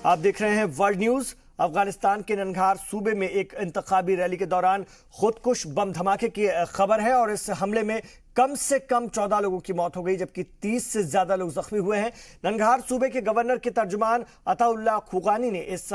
आप देख रहे हैं वर्ल्ड न्यूज। अफगानिस्तान के ननगार सूबे में एक इंतखाबी रैली के दौरान खुदकुश बम धमाके की खबर है और इस हमले में कम से कम 14 लोगों की मौत हो गई, जबकि 30 से ज्यादा लोग जख्मी हुए हैं। ननगार सूबे के गवर्नर के तर्जुमान अताउल्लाह खुगानी ने इस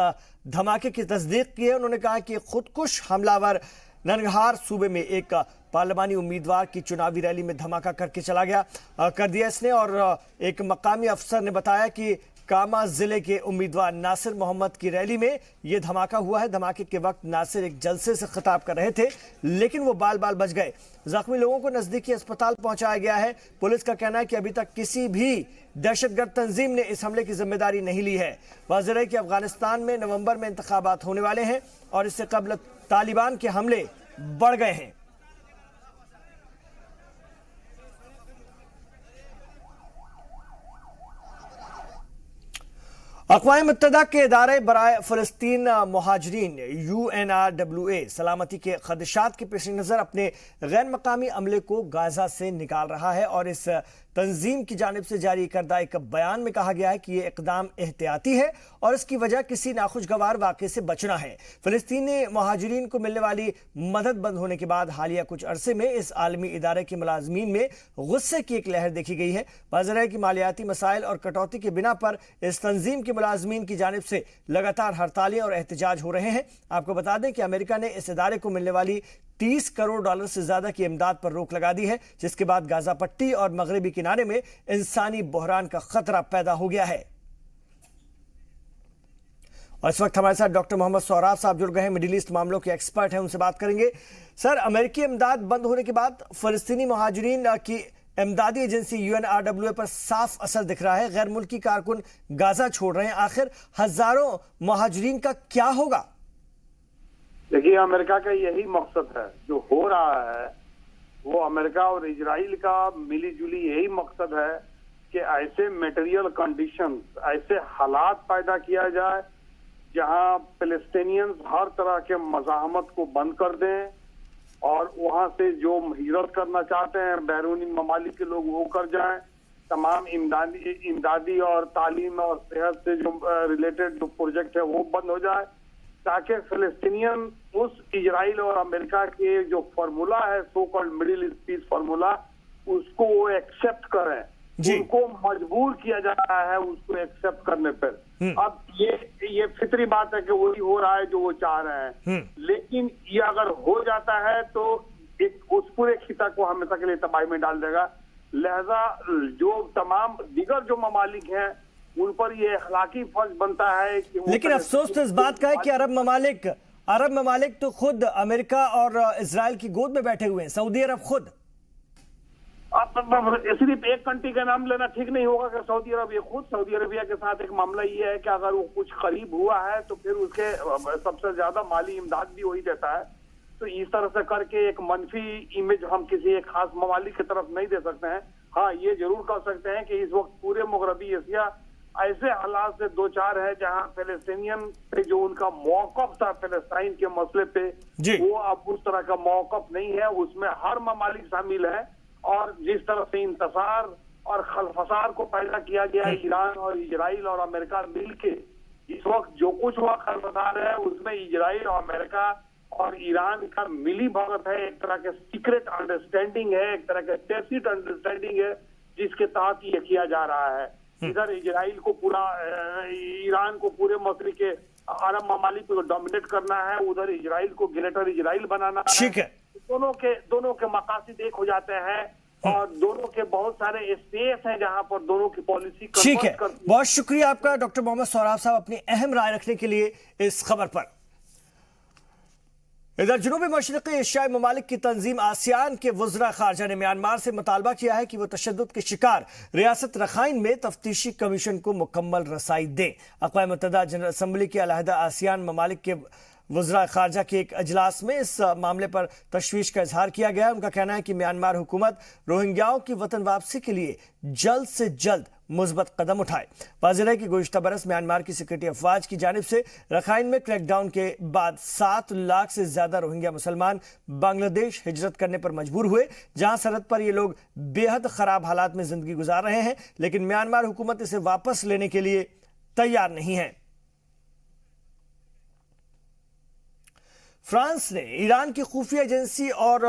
धमाके की तस्दीक की है। उन्होंने कहा कि खुदकुश हमलावर ननगार सूबे में एक पार्लिमानी उम्मीदवार की चुनावी रैली में धमाका करके चला गया कर दिया इसने। और एक मकामी अफसर ने बताया कि कामा जिले के उम्मीदवार नासिर मोहम्मद की रैली में यह धमाका हुआ है। धमाके के वक्त नासिर एक जलसे से खिताब कर रहे थे, लेकिन वो बाल बाल बच गए। जख्मी लोगों को नजदीकी अस्पताल पहुंचाया गया है। पुलिस का कहना है कि अभी तक किसी भी दहशतगर्द तंजीम ने इस हमले की जिम्मेदारी नहीं ली है। वाज़ेह है कि अफगानिस्तान में नवंबर में इंतखाबात होने वाले हैं और इससे कबल तालिबान के हमले बढ़ गए हैं। अक़वाम मुत्तहिदा के इदारे बराए फ़लस्तीन मुहाजिरीन UNRWA सलामती के खदशात के पेश नज़र अपने गैर मकामी अमले को गाज़ा से निकाल रहा है और इस तंजीम की जानिब से जारी करदा एक बयान में कहा गया है कि यह इकदाम एहतियाती है और इसकी वजह किसी नाखुशगवार वाक़े से बचना है। फ़लस्तीनी मुहाजिरीन को मिलने वाली मदद बंद होने के बाद हालिया कुछ अरसे में इस आलमी इदारे के मुलाजमीन में गुस्से की एक लहर देखी गई है। वाज़ेह है कि मालियाती मसाइल और कटौती की बिना पर इस तंजीम के मुलाजमीन की जानिब से लगातार हड़तालें और एहतजाज हो रहे हैं। आपको बता दें कि अमेरिका ने इस इदारे को मिलने वाली $30 करोड़ से ज्यादा की इमदाद पर रोक लगा दी है, जिसके बाद गाजा पट्टी और मगरबी किनारे में इंसानी बहरान का खतरा पैदा हो गया है। और इस वक्त हमारे साथ डॉक्टर मोहम्मद सौराब साहब जुड़ गए हैं, मिडिल ईस्ट मामलों के एक्सपर्ट हैं, उनसे बात करेंगे। सर, अमेरिकी इमदाद बंद होने के बाद फलस्तीनी मुहाजिरीन की इमदादी एजेंसी UNRWA पर साफ असर दिख रहा है। गैर मुल्की कारकुन गाजा छोड़ रहे हैं। आखिर हजारों मुहाजिरीन का क्या होगा? देखिए, अमेरिका का यही मकसद है। जो हो रहा है वो अमेरिका और इजराइल का मिली जुली यही मकसद है कि ऐसे मटेरियल कंडीशंस, ऐसे हालात पैदा किया जाए जहां फिलिस्तीनियंस हर तरह के मज़ाहमत को बंद कर दें और वहां से जो हिजरत करना चाहते हैं बैरूनी ममालिक के लोग वो कर जाएं। तमाम इमदादी और तालीम और सेहत से जो रिलेटेड जो प्रोजेक्ट है वो बंद हो जाए, ताकि फिलिस्तीनियन उस इजराइल और अमेरिका के जो फार्मूला है, so called Middle East peace formula, उसको वो एक्सेप्ट करें। उनको मजबूर किया जा रहा है उसको एक्सेप्ट करने पर। अब ये फितरी बात है कि वही हो रहा है जो वो चाह रहे हैं, लेकिन ये अगर हो जाता है तो एक उस पूरे खिता को हमेशा के लिए तबाही में डाल देगा। लिहाजा जो तमाम दीगर जो ममालिक हैं उन पर ये अखलाकी फर्ज बनता है कि लेकिन अफसोस तो इस बात का है कि अरब ममालिक तो खुद अमेरिका और इजराइल की गोद में बैठे हुए हैं। सऊदी अरब खुद, सिर्फ एक कंट्री का नाम लेना ठीक नहीं होगा कि सऊदी अरब, ये खुद सऊदी अरबिया के साथ एक मामला ये है कि अगर वो कुछ करीब हुआ है तो फिर उसके सबसे ज्यादा माली इमदाद भी वही देता है। तो इस तरह से करके एक मनफी इमेज हम किसी एक खास ममालिक की तरफ नहीं दे सकते हैं। हाँ, ये जरूर कर सकते हैं कि इस वक्त पूरे मगरबी एशिया ऐसे हालात से दो चार है जहां फिलिस्तीनियन पे जो उनका मौकफ था फिलिस्तीन के मसले पे, वो अब उस तरह का मौकफ नहीं है। उसमें हर ममालिक शामिल है और जिस तरह से इंतसार और खलफसार को पैदा किया गया है ईरान और इजराइल और अमेरिका मिलके, इस वक्त जो कुछ हुआ खलफसार है उसमें इजराइल और अमेरिका और ईरान का मिली भगत है। एक तरह के सीक्रेट अंडरस्टैंडिंग है, एक तरह के टैसिट अंडरस्टैंडिंग है जिसके तहत ये किया जा रहा है। इधर इजराइल को पूरा, ईरान को पूरे मसले के अरब ममालिक को डोमिनेट करना है, उधर इजराइल को ग्रेटर इजराइल बनाना है। दोनों के मकासद एक हो जाते हैं और दोनों के बहुत सारे स्पेस हैं जहां पर दोनों की पॉलिसी। ठीक है, बहुत शुक्रिया आपका डॉक्टर मोहम्मद सौराब साहब अपनी अहम राय रखने के लिए इस खबर पर। इधर जनूबी मशरक़ी एशियाई ममालिक की तंजीम आसियान के वज़रा ख़ारजा ने म्यांमार से मुतालबा किया है कि वो तशद्दुद के शिकार रियासत रखाइन में तफ्तीशी कमीशन को मुकम्मल रसाई दें। अक़वाम मुत्तहिदा जनरल असम्बली के अलहदा आसियान ममालिक के वज़रा ख़ारजा के एक अजलास में इस मामले पर तशवीश का इजहार किया गया। उनका कहना है कि म्यांमार हुकूमत रोहिंग्याओं की वतन वापसी के लिए जल्द से जल्द मुस्बत कदम उठाए। वाज़ेह है कि गुज़िश्ता बरस म्यांमार की सिक्योरिटी अफवाज की जानिब से रखाइन में क्रैकडाउन के बाद 7 लाख से ज्यादा रोहिंग्या मुसलमान बांग्लादेश हिजरत करने पर मजबूर हुए, जहां सरहद पर ये लोग बेहद खराब हालात में जिंदगी गुजार रहे हैं, लेकिन म्यांमार हुकूमत इसे वापस लेने के लिए तैयार नहीं है। फ्रांस ने ईरान की खुफिया एजेंसी और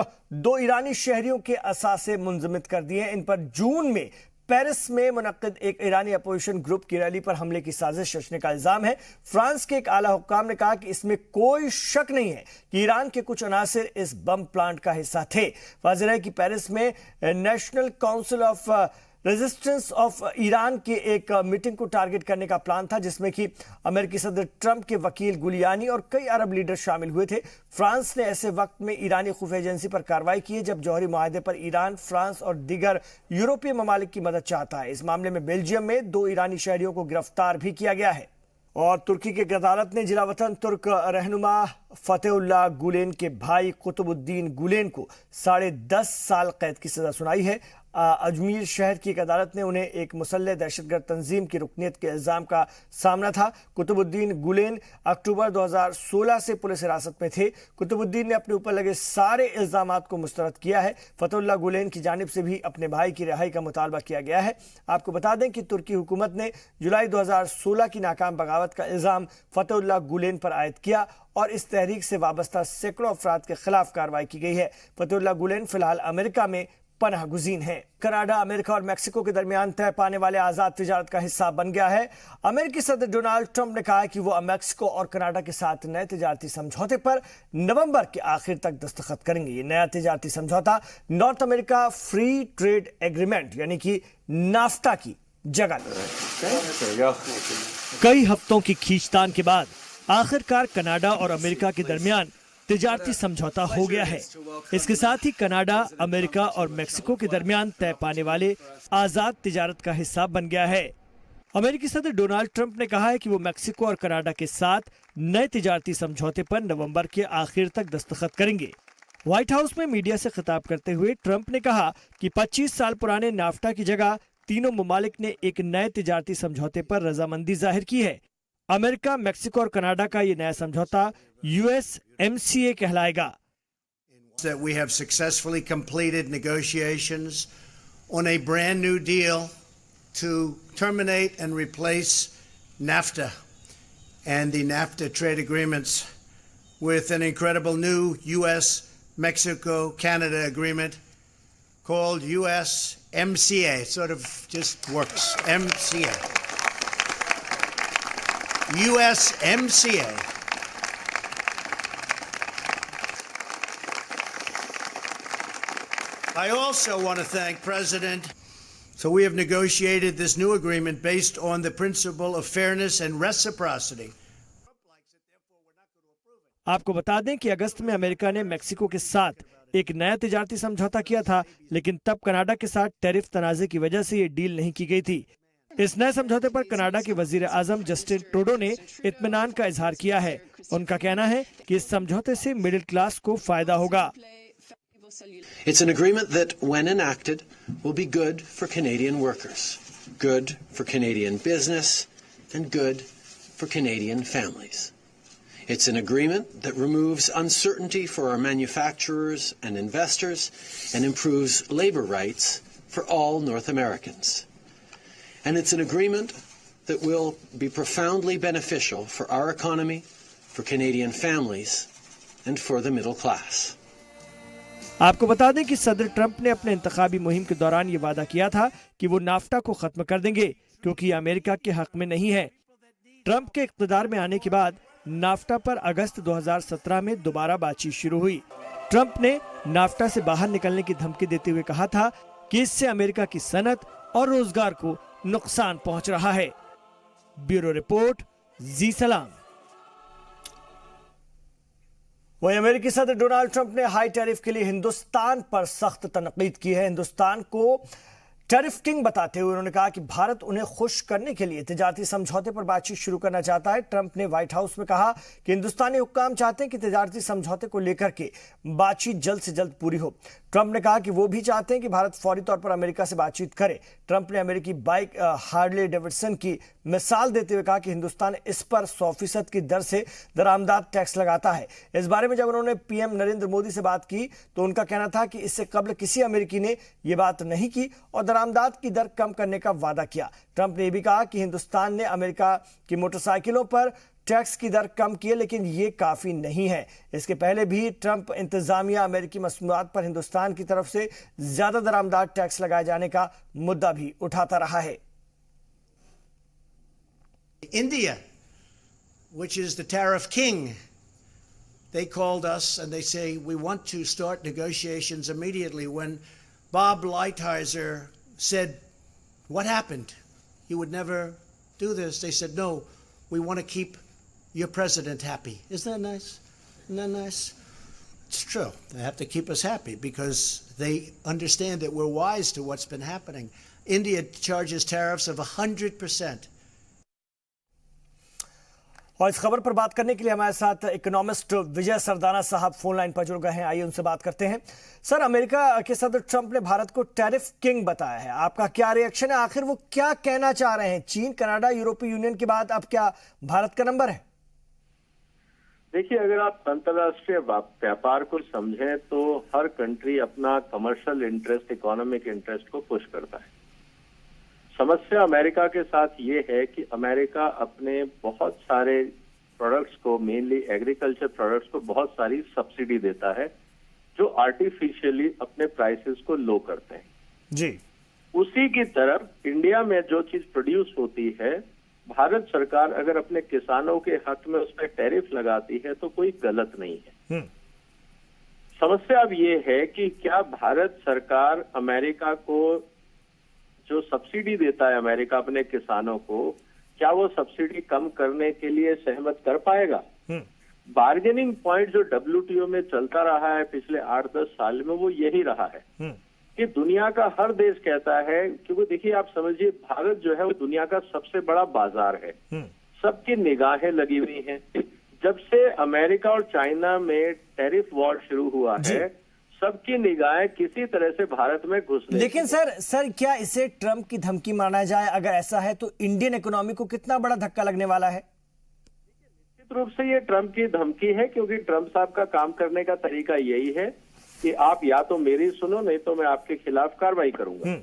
2 ईरानी शहरियों के असासे मुंजमद कर दिए। इन पर जून में पेरिस में मुनक्किद एक ईरानी अपोजिशन ग्रुप की रैली पर हमले की साजिश रचने का इल्जाम है। फ्रांस के एक आला हुक्काम ने कहा कि इसमें कोई शक नहीं है कि ईरान के कुछ अनासिर इस बम प्लांट का हिस्सा थे। वाज़ेह है कि पेरिस में national council of resistance of Iran की एक मीटिंग को टारगेट करने का प्लान था, जिसमें कि अमेरिकी सदर ट्रंप के वकील गुलियानी और कई अरब लीडर शामिल हुए थे। फ्रांस ने ऐसे वक्त में ईरानी खुफिया एजेंसी पर कार्रवाई की है जब जौहरी मुआहदे पर ईरान, फ्रांस और दीगर यूरोपीय ममालिक की मदद चाहता है। इस मामले में बेल्जियम में 2 ईरानी शहरियों को गिरफ्तार भी किया गया है। और तुर्की की एक अदालत ने जिलावतन तुर्क रहनुमा फतेहुल्लाह गुलेन के भाई कुतुबुद्दीन गुलेन को 10.5 साल कैद की सजा सुनाई है। अजमेर शहर की एक अदालत ने उन्हें एक मुसल्लह दहशतगर्द तंजीम की रुकनीत के इल्जाम का सामना था। कुतुबुद्दीन गुलेन अक्टूबर 2016 से पुलिस हिरासत में थे। कुतुबुद्दीन ने अपने ऊपर लगे सारे इल्जामात को मुस्तरद किया है। फतेहुल्लाह गुलेन की जानिब से भी अपने भाई की रिहाई का मुतालबा किया गया है। आपको बता दें कि तुर्की हुकूमत ने जुलाई 2016 की नाकाम बगावत का इल्जाम फतेहुल्लाह गुलेन पर आयद किया और इस तहरीक से वाबस्ता सैकड़ों अफराद के खिलाफ कार्रवाई की गई है। फतेहुल्लाह गुलेन फिलहाल अमेरिका में पनाह गुज़ीन है। कनाडा, अमेरिका और मैक्सिको के दरमियान तय पाने वाले आजाद तिजारत का हिस्सा बन गया है। अमेरिकी सदर डोनाल्ड ट्रंप ने कहा है कि वो मैक्सिको और कनाडा के साथ नए तिजारती समझौते पर नवंबर के आखिर तक दस्तखत करेंगे। ये नया तिजारती समझौता north America free trade agreement यानी कि नाफ्टा की जगह लेगा। कई हफ्तों की खींचतान के बाद आखिरकार कनाडा और अमेरिका के दरमियान तिजारती समझौता हो गया है। इसके साथ ही कनाडा, अमेरिका और मैक्सिको के दरमियान तय पाने वाले आजाद तिजारत का हिस्सा बन गया है। अमेरिकी सदर डोनाल्ड ट्रंप ने कहा है कि वो मैक्सिको और कनाडा के साथ नए तिजारती समझौते पर नवंबर के आखिर तक दस्तखत करेंगे। व्हाइट हाउस में मीडिया से खिताब करते हुए ट्रंप ने कहा कि 25 साल पुराने नाफ्टा की जगह तीनों ममालिक ने एक नए तिजारती समझौते पर रजामंदी जाहिर की है। अमेरिका, मैक्सिको और कनाडा का ये नया समझौता USMCA कहलाएगा। That we have successfully completed negotiations on a brand new deal to terminate and replace NAFTA and the NAFTA trade agreements with an incredible new US-Mexico-Canada agreement called USMCA. It sort of just works. MCA. USMCA. I also want to thank President. So we have negotiated this new agreement based on the principle of fairness and reciprocity. आपको बता दें कि अगस्त में America ने Mexico के साथ एक नया तिजारती समझौता किया था, लेकिन तब कनाडा के साथ टैरिफ तनाज़े की वजह से ये डील नहीं की गई थी। इस नए समझौते पर कनाडा के वजीर आजम जस्टिन ट्रूडो ने इत्मीनान का इजहार किया है। उनका कहना है कि इस समझौते से मिडिल क्लास को फायदा होगा। It's an agreement that, when enacted, will be good for Canadian workers, good for Canadian business, and good for Canadian families. It's an agreement that removes uncertainty for our manufacturers and investors and improves labor rights for all North Americans. And it's an agreement that will be profoundly beneficial for our economy, for Canadian families, and for the middle class. आपको बता दें कि सदर Trump ने अपने इंतखाबी मुहिम के दौरान ये वादा किया था कि वो नाफ्टा को खत्म कर देंगे क्योंकि ये अमेरिका के हक में नहीं है। ट्रंप के इख्तिदार में आने के बाद नाफ्टा पर अगस्त 2017 में दोबारा बातचीत शुरू हुई। ट्रंप ने नाफ्टा से बाहर निकलने की धमकी देते हुए कहा था कि इससे अमेरिका की सनत और रोजगार को नुकसान पहुंच रहा है। ब्यूरो रिपोर्ट, जी सलाम। वहीं अमेरिकी सदर डोनाल्ड ट्रंप ने हाई टैरिफ के लिए हिंदुस्तान पर सख्त तनकीद की है। हिंदुस्तान को टैरिफ किंग बताते हुए उन्होंने कहा कि भारत उन्हें खुश करने के लिए तिजारती समझौते पर बातचीत शुरू करना चाहता है। ट्रंप ने व्हाइट हाउस में कहा कि हिंदुस्तानी हुक्काम चाहते हैं कि तिजारती समझौते को लेकर के बातचीत जल्द से जल्द पूरी हो। ट्रंप ने कहा कि वो भी चाहते हैं कि भारत फौरी तौर पर अमेरिका से बातचीत करे। ट्रंप ने अमेरिकी बाइक हार्ले डेविडसन की मिसाल देते हुए कहा कि हिंदुस्तान इस पर 100% की दर से दरामदाद टैक्स लगाता है। इस बारे में जब उन्होंने पीएम नरेंद्र मोदी से बात की तो उनका कहना था कि इससे कबल किसी अमेरिकी ने यह बात नहीं की और दरामदाद की दर कम करने का वादा किया। ट्रंप ने यह भी कहा कि हिंदुस्तान ने अमेरिका की मोटरसाइकिलों पर टैक्स की दर कम की है, लेकिन ये काफी नहीं है। इसके पहले भी ट्रंप इंतजामिया अमेरिकी मसनूआत पर हिंदुस्तान की तरफ से ज्यादा दरामदार टैक्स लगाए जाने का मुद्दा भी उठाता रहा है। India, which is the tariff king, they called us and they say, we want to start negotiations immediately. When Bob Lighthizer said, what happened? He would never do this. They said, no, we want to keep your president happy. Isn't that nice? Isn't that nice? It's true. They have to keep us happy because they understand that we're wise to what's been happening. India charges tariffs of 100%. और इस खबर पर बात करने के लिए हमारे साथ इकोनॉमिस्ट विजय सरदाना साहब फोन लाइन पर जुड़ गए हैं। आइए उनसे बात करते हैं। सर, अमेरिका के सदर ट्रंप ने भारत को टैरिफ किंग बताया है, आपका क्या रिएक्शन है? आखिर वो क्या कहना चाह रहे हैं? चीन, कनाडा, यूरोपीय यूनियन के बाद अब क्या भारत का नंबर है? देखिए, अगर आप अंतर्राष्ट्रीय व्यापार को समझें तो हर कंट्री अपना कमर्शियल इंटरेस्ट, इकोनॉमिक इंटरेस्ट को पुश करता है। समस्या अमेरिका के साथ ये है कि अमेरिका अपने बहुत सारे प्रोडक्ट्स को, मेनली एग्रीकल्चर प्रोडक्ट्स को, बहुत सारी सब्सिडी देता है जो आर्टिफिशियली अपने प्राइसेस को लो करते हैं जी। उसी की तरफ इंडिया में जो चीज प्रोड्यूस होती है, भारत सरकार अगर अपने किसानों के हक में उस पर टैरिफ लगाती है तो कोई गलत नहीं है। समस्या अब ये है कि क्या भारत सरकार अमेरिका को जो सब्सिडी देता है अमेरिका अपने किसानों को, क्या वो सब्सिडी कम करने के लिए सहमत कर पाएगा? बार्गेनिंग पॉइंट जो WTO में चलता रहा है पिछले 8-10 साल में, वो यही रहा है कि दुनिया का हर देश कहता है, क्योंकि देखिए आप समझिए, भारत जो है वो दुनिया का सबसे बड़ा बाजार है, सबकी निगाहें लगी हुई हैं। जब से अमेरिका और चाइना में टैरिफ वॉर शुरू हुआ है, सबकी निगाहें किसी तरह से भारत में घुसने। लेकिन सर क्या इसे ट्रंप की धमकी माना जाए? अगर ऐसा है तो इंडियन इकोनॉमी को कितना बड़ा धक्का लगने वाला है? निश्चित रूप से ये ट्रंप की धमकी है, क्योंकि ट्रंप साहब का काम करने का तरीका यही है कि आप या तो मेरी सुनो, नहीं तो मैं आपके खिलाफ कार्रवाई करूंगा।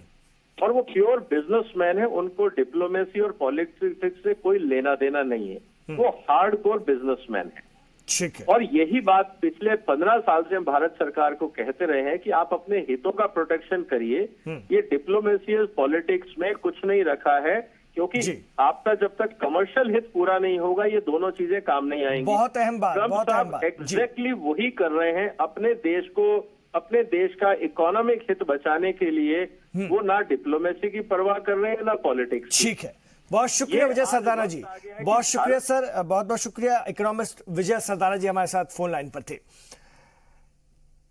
और वो प्योर बिजनेसमैन है, उनको डिप्लोमेसी और पॉलिटिक्स से कोई लेना देना नहीं है, वो हार्डकोर बिजनेसमैन है। और यही बात पिछले 15 साल से हम भारत सरकार को कहते रहे हैं कि आप अपने हितों का प्रोटेक्शन करिए, ये डिप्लोमेसी और पॉलिटिक्स में कुछ नहीं रखा है, क्योंकि आपका जब तक कमर्शियल हित पूरा नहीं होगा ये दोनों चीजें काम नहीं आएंगी। बहुत अहम बात, बहुत अहम बात। एग्जैक्टली वही कर रहे हैं, अपने देश को, अपने देश का इकोनॉमिक हित बचाने के लिए वो ना डिप्लोमेसी की परवाह कर रहे हैं ना पॉलिटिक्स। ठीक है, बहुत शुक्रिया विजय सरदाना जी, बहुत शुक्रिया सर, बहुत बहुत शुक्रिया। इकोनॉमिस्ट विजय सरदाना जी हमारे साथ फोन लाइन पर थे।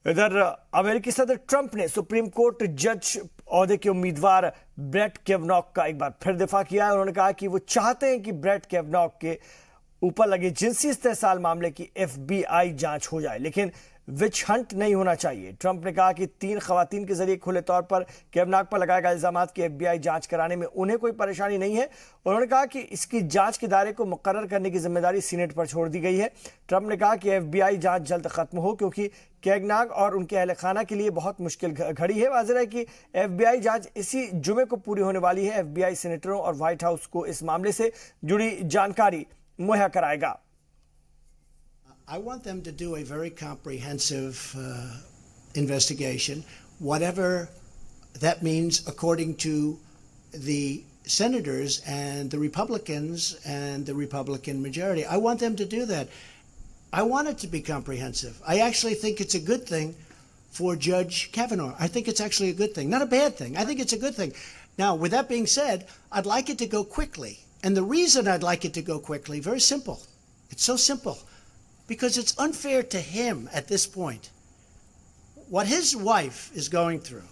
इधर अमेरिकी सदर ट्रंप ने सुप्रीम कोर्ट जज ओहदे के उम्मीदवार ब्रेट कैवनॉग का एक बार फिर दिफा किया है। उन्होंने कहा कि वो चाहते हैं कि ब्रेट कैवनॉग के ऊपर लगे जिनसी इस्तेहसाल मामले की FBI जांच हो जाए, लेकिन विच हंट नहीं होना चाहिए। ट्रंप ने कहा कि 3 खवातीन के जरिए खुले तौर पर कैवनॉग पर लगाए गए इल्जाम की FBI जांच कराने में उन्हें कोई परेशानी नहीं है। उन्होंने कहा कि इसकी जांच के दायरे को मुकर्रर करने की जिम्मेदारी सीनेट पर छोड़ दी गई है। ट्रंप ने कहा कि FBI जांच जल्द खत्म हो, क्योंकि कैवनॉग और उनके अहल खाना के लिए बहुत मुश्किल घड़ी है। वाज़ेह है कि FBI जांच इसी जुमे को पूरी होने वाली है। FBI सीनेटरों और व्हाइट हाउस को इस मामले से जुड़ी जानकारी मुहैया कराएगा। I want them to do a very comprehensive investigation, whatever that means, according to the senators and the Republicans and the Republican majority. I want them to do that. I want it to be comprehensive. I actually think it's a good thing for Judge Kavanaugh. I think it's actually a good thing, not a bad thing. I think it's a good thing. Now, with that being said, I'd like it to go quickly. And the reason I'd like it to go quickly, very simple. It's so simple. Because it's unfair to him at this point, what his wife is going through.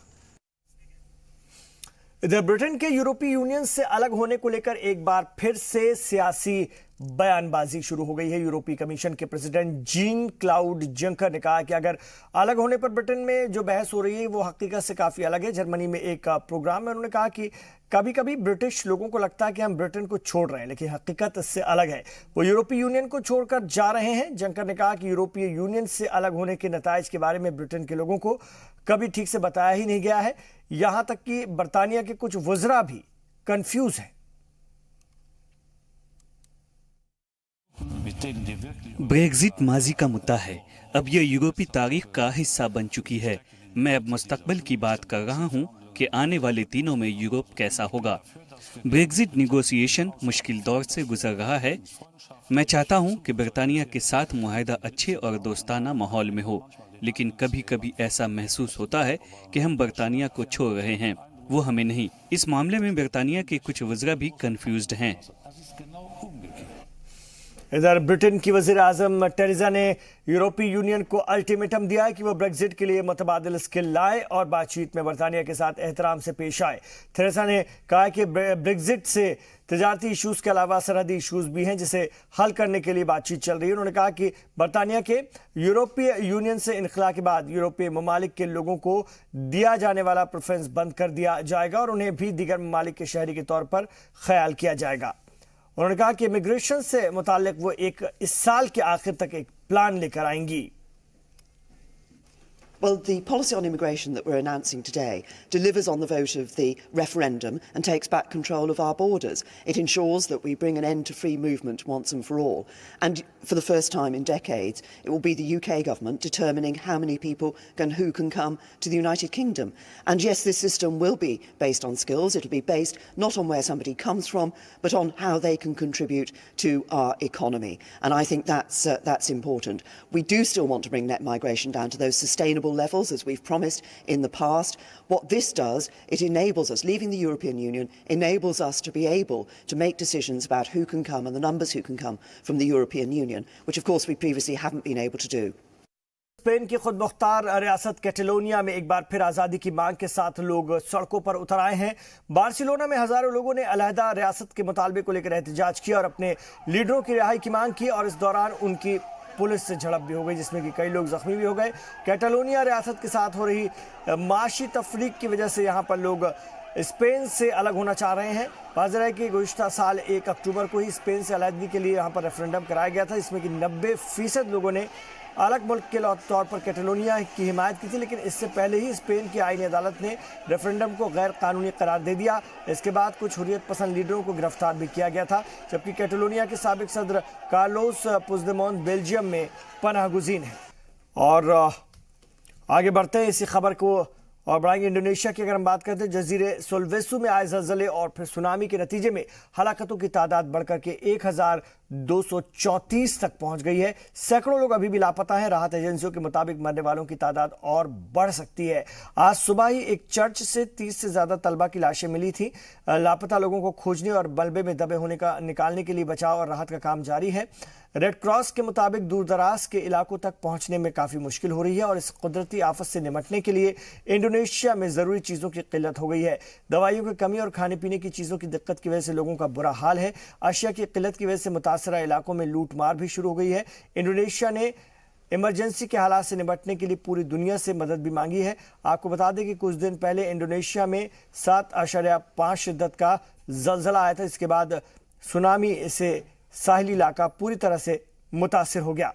इधर Britain के यूरोपीय union से अलग होने को लेकर एक बार फिर से सियासी बयानबाजी शुरू हो गई है। यूरोपीय कमीशन के प्रेसिडेंट जीन क्लाउड जंकर ने कहा कि अगर अलग होने पर ब्रिटेन में जो बहस हो रही है वो हकीकत से काफी अलग है। जर्मनी में एक प्रोग्राम में उन्होंने कहा कि कभी कभी ब्रिटिश लोगों को लगता है कि हम ब्रिटेन को छोड़ रहे हैं, लेकिन हकीकत इससे अलग है। वो यूरोपीय यूनियन को छोड़कर जा रहे हैं। जंकर ने कहा कि यूरोपीय यूनियन से अलग होने के नताइज के बारे में ब्रिटेन के लोगों को कभी ठीक से बताया ही नहीं गया है। यहां तक कि बरतानिया के कुछ वज़रा भी कंफ्यूज हैं। ब्रेग्जिट माजी का मुद्दा है। अब यह यूरोपीय तारीख का हिस्सा बन चुकी है। मैं अब मुस्तकबिल की बात कर रहा हूं कि आने वाले दिनों में यूरोप कैसा होगा। ब्रेग्जिट निगोशिएशन मुश्किल दौर से गुजर रहा है। मैं चाहता हूं कि ब्रिटानिया के साथ मुआहदा अच्छे और दोस्ताना माहौल में हो, लेकिन कभी कभी ऐसा महसूस होता है कि हम ब्रिटानिया को छोड़ रहे हैं, वो हमें नहीं। इस मामले में ब्रिटानिया के कुछ वज़रा भी कंफ्यूज्ड हैं। इधर ब्रिटेन की वज़ीर आज़म टेरेसा ने यूरोपीय यूनियन को अल्टीमेटम दिया है कि वो ब्रेक्जिट के लिए मुतबादिल स्किल लाए और बातचीत में बरतानिया के साथ एहतराम से पेश आए। टेरेसा ने कहा कि ब्रेक्जिट से तजारती इशूज़ के अलावा सरहदी इशूज़ भी हैं जिसे हल करने के लिए बातचीत चल रही है। उन्होंने कहा कि बरतानिया के यूरोपीय यूनियन से इनखला के बाद यूरोपीय ममालिक के लोगों को दिया जाने वाला प्रेफरेंस बंद कर दिया जाएगा और उन्हें भी दीगर ममालिक के शहरी के तौर पर ख्याल किया जाएगा। उन्होंने कहा कि इमिग्रेशन से मुताल्लिक वो इस साल के आखिर तक एक प्लान लेकर आएंगी। Well, the policy on immigration that we're announcing today delivers on the vote of the referendum and takes back control of our borders. It ensures that we bring an end to free movement once and for all. And for the first time in decades, it will be the UK government determining how many people who can come to the United Kingdom. And yes, this system will be based on skills. It will be based not on where somebody comes from, but on how they can contribute to our economy. And I think that's important. We do still want to bring net migration down to those sustainable levels as we've promised in the past. What this does, it enables us, leaving the European Union, enables us to be able to make decisions about who can come and the numbers who can come from the European Union, which of course we previously haven't been able to do. Spain की खुद मुख्तार रियासत Catalonia में एक बार फिर आज़ादी की मांग के साथ लोग सड़कों पर उतर आए हैं। बार्सिलोना में हजारों लोगों ने अलहदा रियासत के मुतालबे को लेकर एहतजाज किया और अपने लीडरों की रिहाई की मांग की और इस दौरान उनकी पुलिस से झड़प भी हो गई जिसमें कि कई लोग जख्मी भी हो गए। कैटलोनिया रियासत के साथ हो रही माशी तफरीक की वजह से यहाँ पर लोग स्पेन से अलग होना चाह रहे हैं। वाज़ेह है कि गुज़िश्ता साल 1 अक्टूबर को ही स्पेन से अलहदगी के लिए यहाँ पर रेफरेंडम कराया गया था जिसमें कि 90% लोगों ने अलग मुल्क के तौर पर कैटलोनिया की हिमायत की थी, लेकिन इससे पहले ही स्पेन की आईनी अदालत ने रेफरेंडम को गैर कानूनी करार दे दिया। इसके बाद कुछ हुर्रियत पसंद लीडरों को गिरफ्तार भी किया गया था, जबकि कैटलोनिया के साबिक सदर कार्लोस पुigdemont बेल्जियम में पनाह गुज़ीन है। और आगे बढ़ते हैं इसी खबर को और बढ़ाएंगे इंडोनेशिया की। अगर हम बात करते हैं जजीरे सुलवेसु में आए ज़लज़ले और फिर सुनामी के नतीजे में हलाकतों की तादाद बढ़कर के 1234 तक पहुंच गई है। सैकड़ों लोग अभी भी लापता हैं। राहत एजेंसियों के मुताबिक मरने वालों की तादाद और बढ़ सकती है। आज सुबह ही एक चर्च से 30 से ज्यादा तलबा की लाशें मिली थी। लापता लोगों को खोजने और मलबे में दबे होने का निकालने के लिए बचाव और राहत का काम जारी है। रेड क्रॉस के मुताबिक दूर दराज के इलाकों तक पहुंचने में काफी मुश्किल हो रही है और इस कुदरती आफत से निपटने के लिए इंडोनेशिया में जरूरी चीजों की किल्लत हो गई है। दवाइयों की कमी और खाने पीने की चीजों की दिक्कत की वजह से लोगों का बुरा हाल है। अशिया की किल्लत की वजह से मुतासरा इलाकों में लूट मार भी शुरू हो गई है। इंडोनेशिया ने इमरजेंसी के हालात से निपटने के लिए पूरी दुनिया से मदद भी मांगी है। आपको बता दें कि कुछ दिन पहले इंडोनेशिया में 7.5 शिद्दत का जलजला आया था। इसके बाद सुनामी से साहिली इलाका पूरी तरह से मुतासिर हो गया।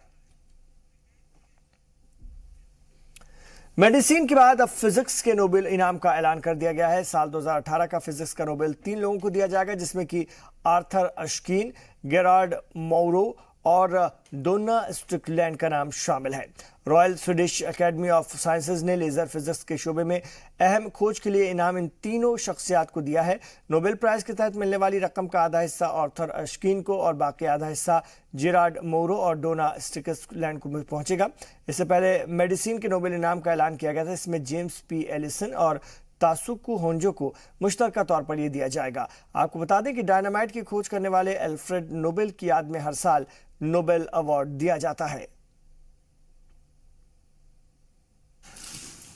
मेडिसिन के बाद अब फिजिक्स के नोबेल इनाम का ऐलान कर दिया गया है। साल 2018 का फिजिक्स का नोबेल 3 लोगों को दिया जाएगा जिसमें कि आर्थर अशकीन, गेरार्ड मौरो और डोना स्ट्रिकलैंड का नाम शामिल है। Royal Swedish academy of sciences ने लेजर फिजिक्स के शोबे में अहम खोज के लिए इनाम इन तीनों शख्सियात को दिया है। नोबेल प्राइज के तहत मिलने वाली रकम का आधा हिस्सा आर्थर अशकीन को और बाकी आधा हिस्सा जेरार्ड मौरो और डोना स्ट्रिकलैंड को पहुंचेगा। इससे पहले मेडिसिन के नोबेल इनाम का ऐलान किया गया था। इसमें जेम्स पी एलिसन और तासुकु होंजो को मुश्तरका तौर पर यह दिया जाएगा। आपको बता दें कि डायनामाइट की खोज करने वाले अल्फ्रेड नोबेल की याद में हर साल नोबेल अवार्ड दिया जाता है।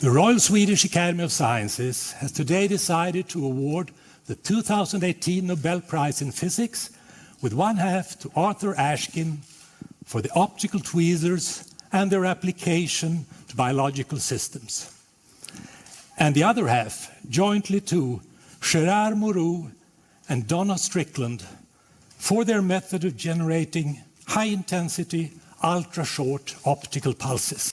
The Royal Swedish Academy of Sciences has today decided to award the 2018 Nobel Prize in Physics, with one half to Arthur Ashkin for the optical tweezers and their application to biological systems, and the other half jointly to Gerard Mourou and Donna Strickland for their method of generating high-intensity, ultra-short optical pulses.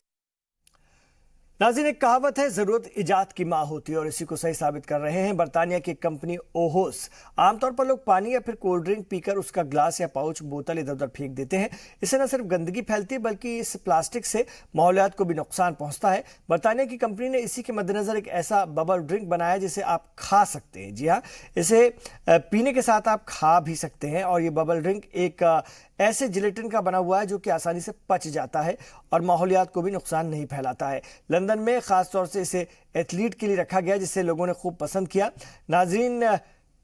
नाज़रीन, एक कहावत है, जरूरत इजाद की माँ होती है और इसी को सही साबित कर रहे हैं बरतानिया की कंपनी ओहोस। आमतौर पर लोग पानी या फिर कोल्ड ड्रिंक पीकर उसका ग्लास या पाउच बोतल इधर उधर फेंक देते हैं। इससे न सिर्फ गंदगी फैलती है बल्कि इस प्लास्टिक से माहौलियात को भी नुकसान पहुंचता है। बरतानिया की कंपनी ने इसी के मद्देनजर एक ऐसा बबल ड्रिंक बनाया जिसे आप खा सकते हैं। जी हाँ, इसे पीने के साथ आप खा भी सकते हैं और ये बबल ड्रिंक एक ऐसे जिलेटिन का बना हुआ है जो कि आसानी से पच जाता है और माहौलियात को भी नुकसान नहीं फैलाता है। लंदन में खास तौर से इसे एथलीट के लिए रखा गया जिसे लोगों ने खूब पसंद किया। नाज़रीन,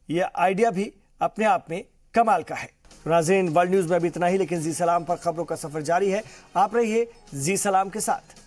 ये आइडिया भी अपने आप में कमाल का है। नाज़रीन, वर्ल्ड न्यूज़ में अभी इतना ही, लेकिन जी सलाम पर खबरों का सफर जारी है। आप रहिए जी सलाम के साथ।